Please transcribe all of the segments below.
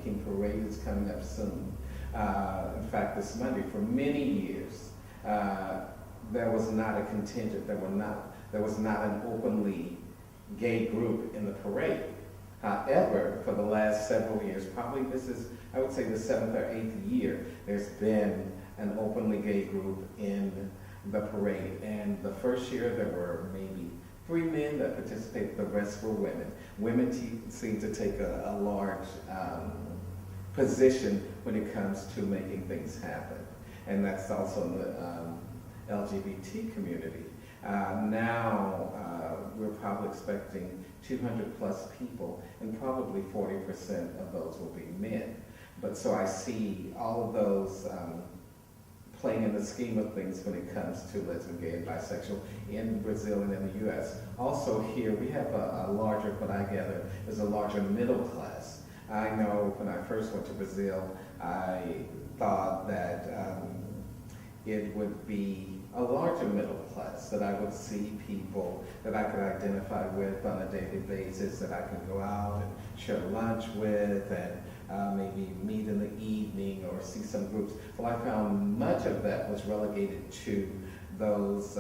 King Parade is coming up soon. In fact, this Monday, for many years, there was not a contingent, there was not an openly gay group in the parade. However, for the last several years, probably this is, I would say, the 7th or 8th year, there's been an openly gay group in the parade. And the first year there were maybe 3 men that participated, the rest were women. Women seem to take a large position when it comes to making things happen. And that's also in the LGBT community. Now we're probably expecting 200 plus people, and probably 40% of those will be men. But so I see all of those playing in the scheme of things when it comes to lesbian, gay, and bisexual in Brazil and in the US. Also here, we have a larger, what I gather, is a larger middle class. I know when I first went to Brazil, I thought that it would be a larger middle class, that I would see people that I could identify with on a daily basis, that I could go out and share lunch with, and maybe meet in the evening or see some groups. Well, I found much of that was relegated to those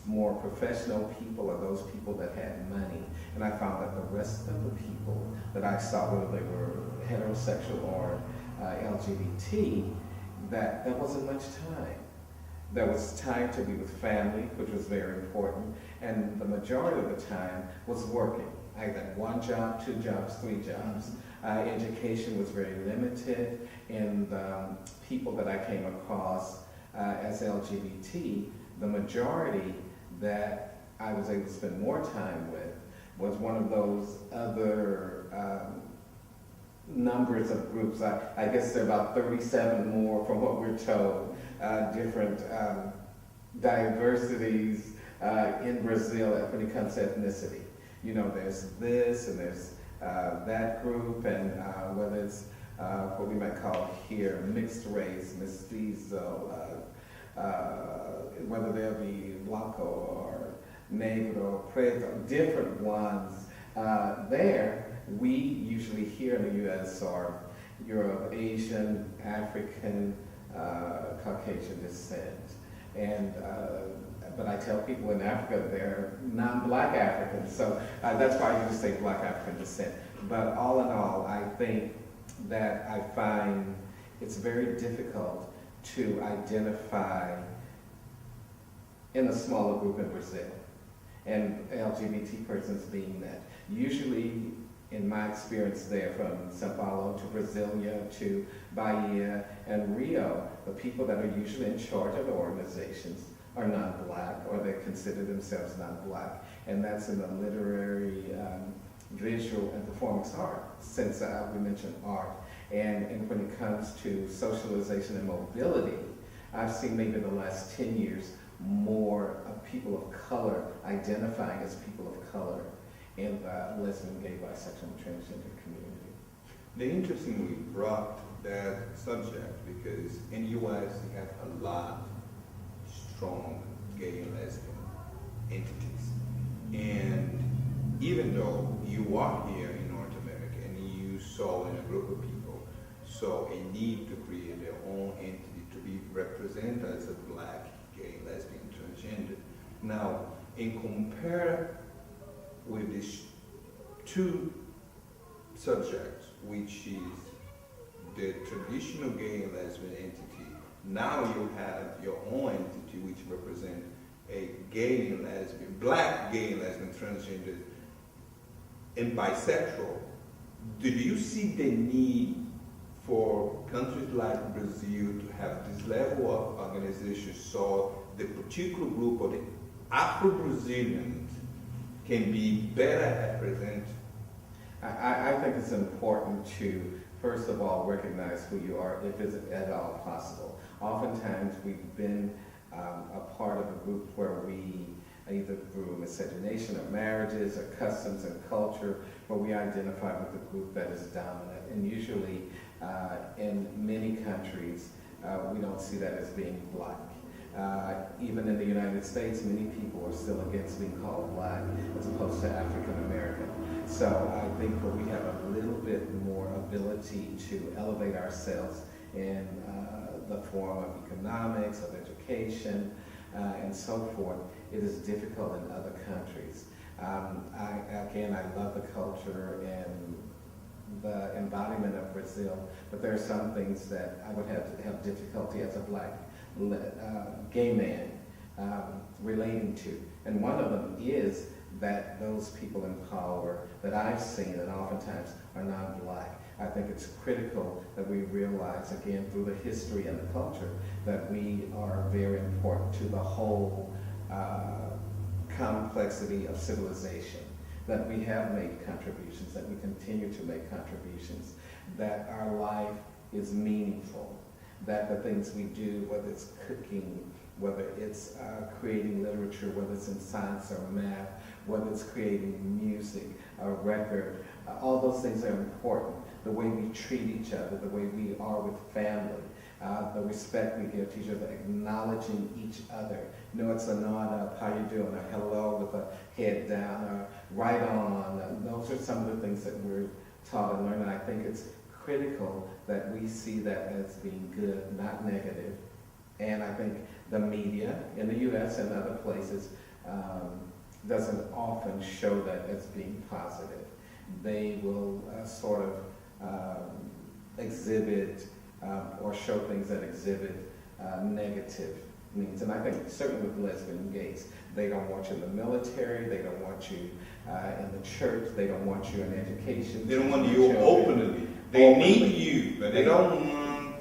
more professional people, or those people that had money. And I found that the rest of the people that I saw, whether they were heterosexual or LGBT, that there wasn't much time. There was time to be with family, which was very important, and the majority of the time was working. I had 1 job, 2 jobs, 3 jobs. Education was very limited, and people that I came across as LGBT, the majority that I was able to spend more time with was one of those other numbers of groups. I guess there are about 37 more from what we're told, different diversities in Brazil when it comes to ethnicity. You know, there's this and there's that group, and whether it's what we might call here mixed race, mestizo, whether they'll be blanco or negro, preto, different ones. There, we usually here in the U.S. are Europe, Asian, African, Caucasian descent. And but I tell people in Africa they're non-black Africans, so that's why I usually say black African descent. But all in all, I think that I find it's very difficult to identify in a smaller group in Brazil, and LGBT persons being that. Usually, in my experience there, from Sao Paulo to Brasilia to Bahia and Rio, the people that are usually in charge of the organizations are non-black, or they consider themselves non-black, and that's in the literary, visual, and performance art, since we mentioned art. And when it comes to socialization and mobility, I've seen maybe the last 10 years more of people of color identifying as people of color in the lesbian, gay, bisexual, and transgender community. They interestingly brought that subject because in the U.S. you have a lot strong gay and lesbian entities. And even though you are here in North America and you saw in a group of people, saw a need to create their own entity to be represented as a black, gay, lesbian, transgender. Now, in compare with these 2 subjects, which is the traditional gay and lesbian entity, now you have your own entity which represents a gay and lesbian, black, gay and lesbian, transgender, and bisexual. Do you see the need for countries like Brazil to have this level of organization so the particular group of the Afro-Brazilians can be better represented? I think it's important to, first of all, recognize who you are, if it's at all possible. Oftentimes we've been a part of a group where we, either through miscegenation or marriages or customs and culture, where we identify with the group that is dominant. And usually in many countries, we don't see that as being black. Even in the United States, many people are still against being called black as opposed to African American. So I think that we have a little bit more ability to elevate ourselves in the form of economics, of education, and so forth. It is difficult in other countries. I love the culture and the embodiment of Brazil, but there are some things that I would have difficulty as a black gay man relating to. And one of them is that those people in power that I've seen and oftentimes are non-black. I think it's critical that we realize, again, through the history and the culture, that we are very important to the whole complexity of civilization, that we have made contributions, that we continue to make contributions, that our life is meaningful, that the things we do, whether it's cooking, whether it's creating literature, whether it's in science or math, whether it's creating music, a record, all those things are important. The way we treat each other, the way we are with family, the respect we give to each other, acknowledging each other. You know, it's a nod up, how you doing, a hello with a head down, or right on. Those are some of the things that we're taught and learned, and I think it's critical that we see that as being good, not negative. And I think the media in the U.S. and other places doesn't often show that as being positive. They will sort of exhibit or show things that exhibit negative means. And I think certainly with lesbian and gays, they don't want you in the military, they don't want you in the church, they don't want you in education. They don't want you openly. They need you, but they don't want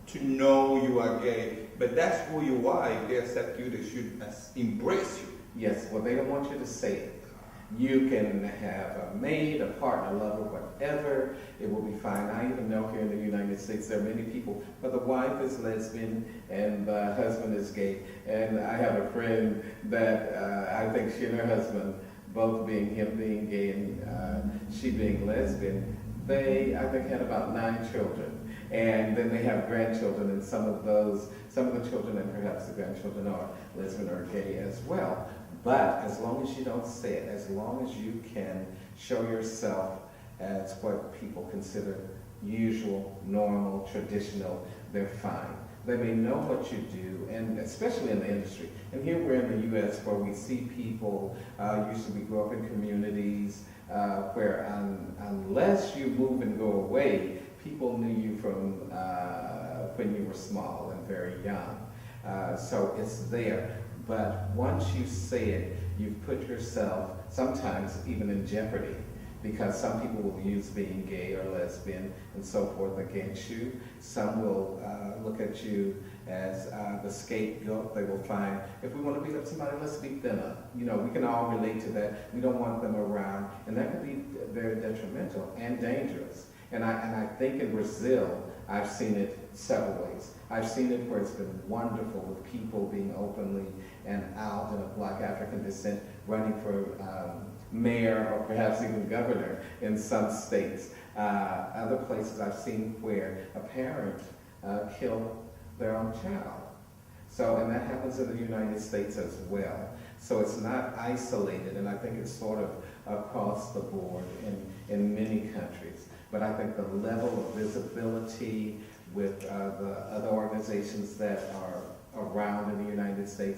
to know you are gay. But that's who you are. If they accept you, they should embrace you. Yes, well, they don't want you to say it. You can have a maid, a partner, lover, whatever. It will be fine. I even know here in the United States there are many people, but the wife is lesbian and the husband is gay. And I have a friend that I think she and her husband, both being him being gay and she being lesbian, they, I think, had about 9 children. And then they have grandchildren, and some of the children and perhaps the grandchildren are lesbian or gay as well. But as long as you don't say it, as long as you can show yourself as what people consider usual, normal, traditional, they're fine. They may know what you do, and especially in the industry. And here we're in the U.S. where we see people, we grew up in communities where unless you move and go away, people knew you from when you were small and very young. So it's there. But once you say it, you've put yourself sometimes even in jeopardy, because some people will use being gay or lesbian and so forth against you. Some will look at you as the scapegoat. They will find, if we want to beat up somebody, let's beat them up. You know, we can all relate to that. We don't want them around, and that can be very detrimental and dangerous. And I think in Brazil, I've seen it several ways. I've seen it where it's been wonderful with people being openly and out and of Black African descent running for mayor or perhaps even governor in some states. Other places I've seen where a parent killed their own child. So, and that happens in the United States as well. So it's not isolated, and I think it's sort of across the board in many countries. But I think the level of visibility with the other organizations that are around in the United States